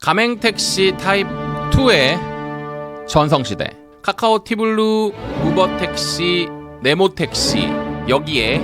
가맹택시 타입 2의 전성시대, 카카오 티블루, 우버택시, 네모택시, 여기에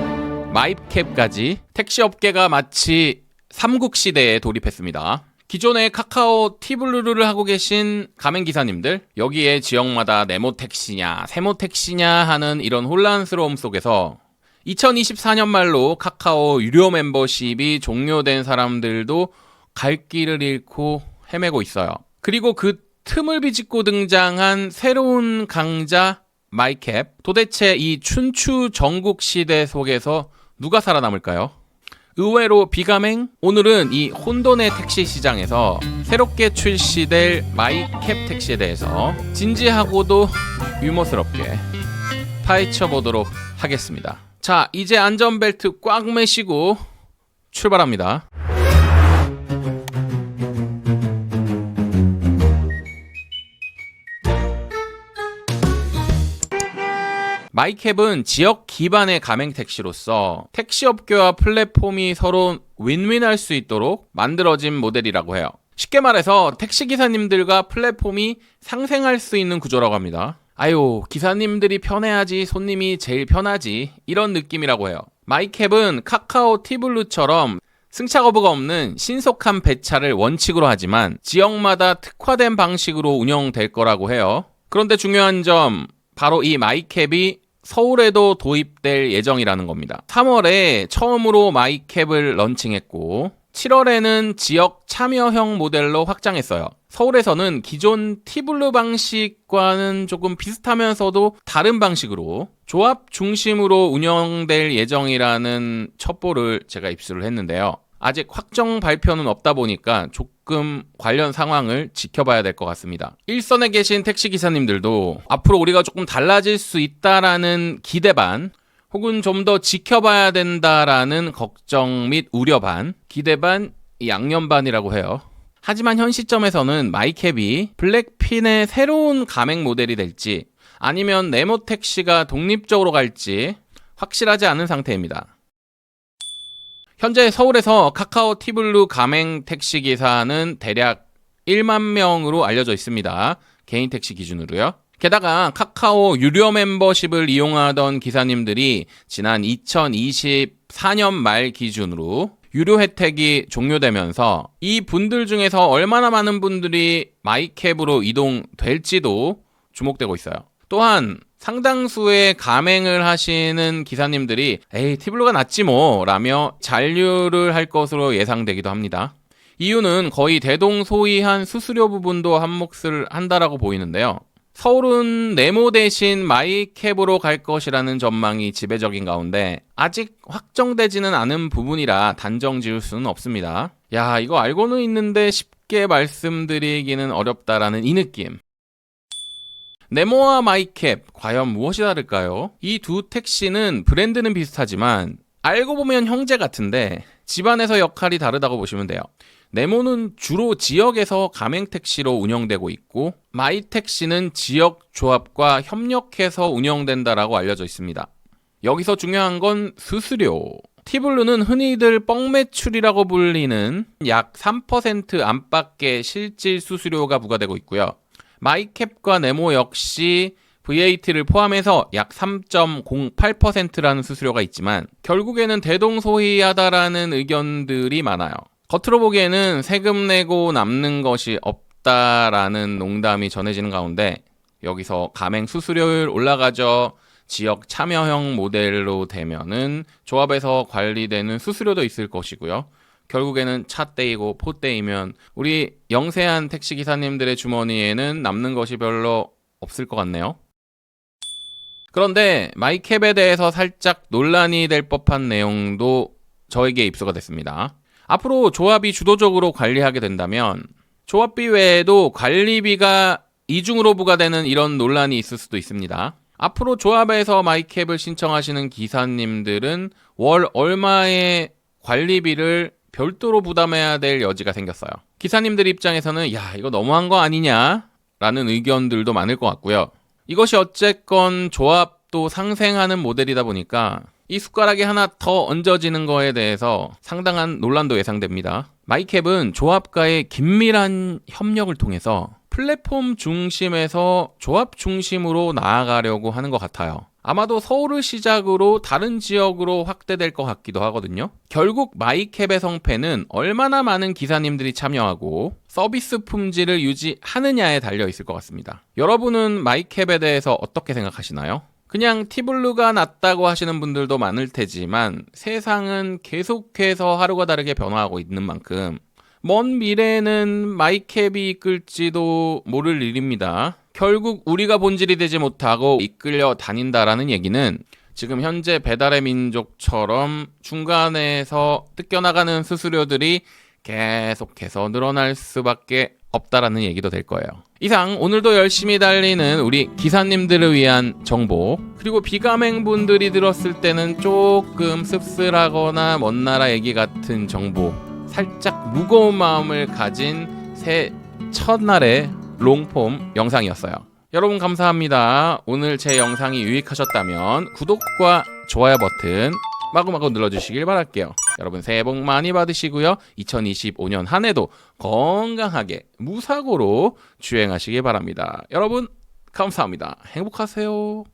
마이캡까지 택시업계가 마치 삼국시대에 돌입했습니다. 기존에 카카오 티블루를 하고 계신 가맹기사님들, 여기에 지역마다 네모택시냐 세모택시냐 하는 이런 혼란스러움 속에서 2024년 말로 카카오 유료 멤버십이 종료된 사람들도 갈 길을 잃고 헤매고 있어요. 그리고 그 틈을 비집고 등장한 새로운 강자 마이캡, 도대체 이 춘추 전국 시대 속에서 누가 살아남을까요? 의외로 비가맹? 오늘은 이 혼돈의 택시 시장에서 새롭게 출시될 마이캡 택시에 대해서 진지하고도 유머스럽게 파헤쳐 보도록 하겠습니다. 자, 이제 안전벨트 꽉 매시고 출발합니다. 마이캡은 지역 기반의 가맹택시로서 택시업계와 플랫폼이 서로 윈윈할 수 있도록 만들어진 모델이라고 해요. 쉽게 말해서 택시기사님들과 플랫폼이 상생할 수 있는 구조라고 합니다. 아유, 기사님들이 편해야지 손님이 제일 편하지, 이런 느낌이라고 해요. 마이캡은 카카오 티블루처럼 승차 거부가 없는 신속한 배차를 원칙으로 하지만 지역마다 특화된 방식으로 운영될 거라고 해요. 그런데 중요한 점, 바로 이 마이캡이 서울에도 도입될 예정이라는 겁니다. 3월에 처음으로 마이캡을 런칭했고 7월에는 지역 참여형 모델로 확장했어요. 서울에서는 기존 티블루 방식과는 조금 비슷하면서도 다른 방식으로 조합 중심으로 운영될 예정이라는 첩보를 제가 입수를 했는데요. 아직 확정 발표는 없다 보니까 조금 관련 상황을 지켜봐야 될 것 같습니다. 일선에 계신 택시기사님들도 앞으로 우리가 조금 달라질 수 있다라는 기대 반, 혹은 좀 더 지켜봐야 된다라는 걱정 및 우려 반, 기대 반, 양념 반이라고 해요. 하지만 현 시점에서는 마이캡이 블랙핀의 새로운 가맹 모델이 될지 아니면 네모택시가 독립적으로 갈지 확실하지 않은 상태입니다. 현재 서울에서 카카오 티블루 가맹 택시 기사는 대략 1만 명으로 알려져 있습니다. 개인 택시 기준으로요. 게다가 카카오 유료 멤버십을 이용하던 기사님들이 지난 2024년 말 기준으로 유료 혜택이 종료되면서 이 분들 중에서 얼마나 많은 분들이 마이캡으로 이동될지도 주목되고 있어요. 또한 상당수의 가맹을 하시는 기사님들이 에이, 티블루가 낫지 뭐 라며 잔류를 할 것으로 예상되기도 합니다. 이유는 거의 대동소이한 수수료 부분도 한몫을 한다라고 보이는데요. 서울은 네모 대신 마이캡으로 갈 것이라는 전망이 지배적인 가운데 아직 확정되지는 않은 부분이라 단정 지을 수는 없습니다. 야, 이거 알고는 있는데 쉽게 말씀드리기는 어렵다라는 이 느낌. 네모와 마이캡, 과연 무엇이 다를까요? 이 두 택시는 브랜드는 비슷하지만 알고 보면 형제 같은데 집안에서 역할이 다르다고 보시면 돼요. 네모는 주로 지역에서 가맹택시로 운영되고 있고 마이택시는 지역 조합과 협력해서 운영된다라고 알려져 있습니다. 여기서 중요한 건 수수료. 티블루는 흔히들 뻥매출이라고 불리는 약 3% 안팎의 실질 수수료가 부과되고 있고요. 마이캡과 네모 역시 VAT를 포함해서 약 3.08%라는 수수료가 있지만 결국에는 대동소이하다라는 의견들이 많아요. 겉으로 보기에는 세금 내고 남는 것이 없다라는 농담이 전해지는 가운데 여기서 가맹 수수료율 올라가죠. 지역 참여형 모델로 되면은 조합에서 관리되는 수수료도 있을 것이고요. 결국에는 차 떼이고 포 떼이면 우리 영세한 택시기사님들의 주머니에는 남는 것이 별로 없을 것 같네요. 그런데 마이캡에 대해서 살짝 논란이 될 법한 내용도 저에게 입수가 됐습니다. 앞으로 조합이 주도적으로 관리하게 된다면 조합비 외에도 관리비가 이중으로 부과되는 이런 논란이 있을 수도 있습니다. 앞으로 조합에서 마이캡을 신청하시는 기사님들은 월 얼마의 관리비를 별도로 부담해야 될 여지가 생겼어요. 기사님들 입장에서는 야, 이거 너무한 거 아니냐? 라는 의견들도 많을 것 같고요. 이것이 어쨌건 조합도 상생하는 모델이다 보니까 이 숟가락이 하나 더 얹어지는 거에 대해서 상당한 논란도 예상됩니다. 마이캡은 조합과의 긴밀한 협력을 통해서 플랫폼 중심에서 조합 중심으로 나아가려고 하는 것 같아요. 아마도 서울을 시작으로 다른 지역으로 확대될 것 같기도 하거든요. 결국 마이캡의 성패는 얼마나 많은 기사님들이 참여하고 서비스 품질을 유지하느냐에 달려 있을 것 같습니다. 여러분은 마이캡에 대해서 어떻게 생각하시나요? 그냥 티블루가 낫다고 하시는 분들도 많을 테지만 세상은 계속해서 하루가 다르게 변화하고 있는 만큼 먼 미래에는 마이캡이 이끌지도 모를 일입니다. 결국 우리가 본질이 되지 못하고 이끌려 다닌다라는 얘기는 지금 현재 배달의 민족처럼 중간에서 뜯겨나가는 수수료들이 계속해서 늘어날 수밖에 없다라는 얘기도 될 거예요. 이상 오늘도 열심히 달리는 우리 기사님들을 위한 정보, 그리고 비가맹분들이 들었을 때는 조금 씁쓸하거나 먼 나라 얘기 같은 정보, 살짝 무거운 마음을 가진 새 첫날의 롱폼 영상이었어요. 여러분 감사합니다. 오늘 제 영상이 유익하셨다면 구독과 좋아요 버튼 마구마구 눌러주시길 바랄게요. 여러분 새해 복 많이 받으시고요. 2025년 한 해도 건강하게 무사고로 주행하시길 바랍니다. 여러분 감사합니다. 행복하세요.